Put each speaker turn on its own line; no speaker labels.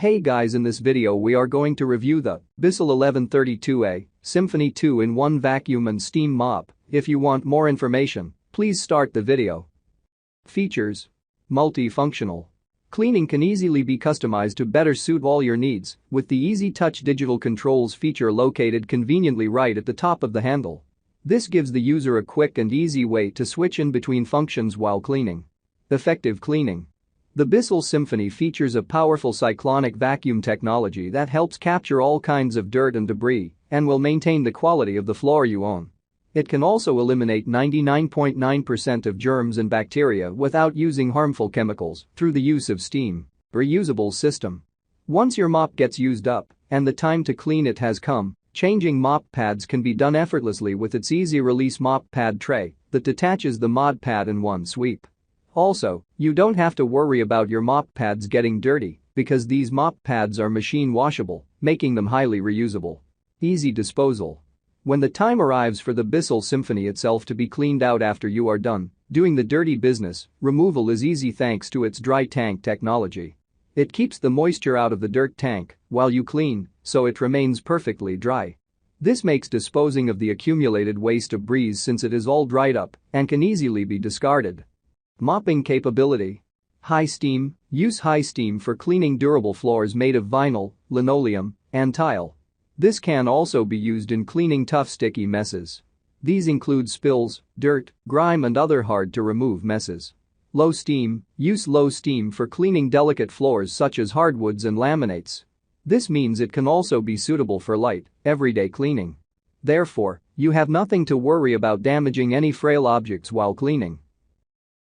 Hey guys, in this video we are going to review the Bissell 1132A Symphony 2-in-1 vacuum and steam mop. If you want more information, please start the video. Features: multifunctional. Cleaning can easily be customized to better suit all your needs with the Easy Touch digital controls feature located conveniently right at the top of the handle. This gives the user a quick and easy way to switch in between functions while cleaning. Effective cleaning. The Bissell Symphony features a powerful cyclonic vacuum technology that helps capture all kinds of dirt and debris and will maintain the quality of the floor you own. It can also eliminate 99.9% of germs and bacteria without using harmful chemicals through the use of steam. Reusable system. Once your mop gets used up and the time to clean it has come, changing mop pads can be done effortlessly with its easy-release mop pad tray that detaches the mod pad in one sweep. Also, you don't have to worry about your mop pads getting dirty because these mop pads are machine washable, making them highly reusable. Easy disposal. When the time arrives for the Bissell Symphony itself to be cleaned out after you are done doing the dirty business, removal is easy thanks to its dry tank technology. It keeps the moisture out of the dirt tank while you clean, so it remains perfectly dry. This makes disposing of the accumulated waste a breeze since it is all dried up and can easily be discarded. Mopping capability. High steam. Use high steam for cleaning durable floors made of vinyl, linoleum, and tile. This can also be used in cleaning tough sticky messes. These include spills, dirt, grime and other hard-to-remove messes. Low steam. Use low steam for cleaning delicate floors such as hardwoods and laminates. This means it can also be suitable for light, everyday cleaning. Therefore, you have nothing to worry about damaging any frail objects while cleaning.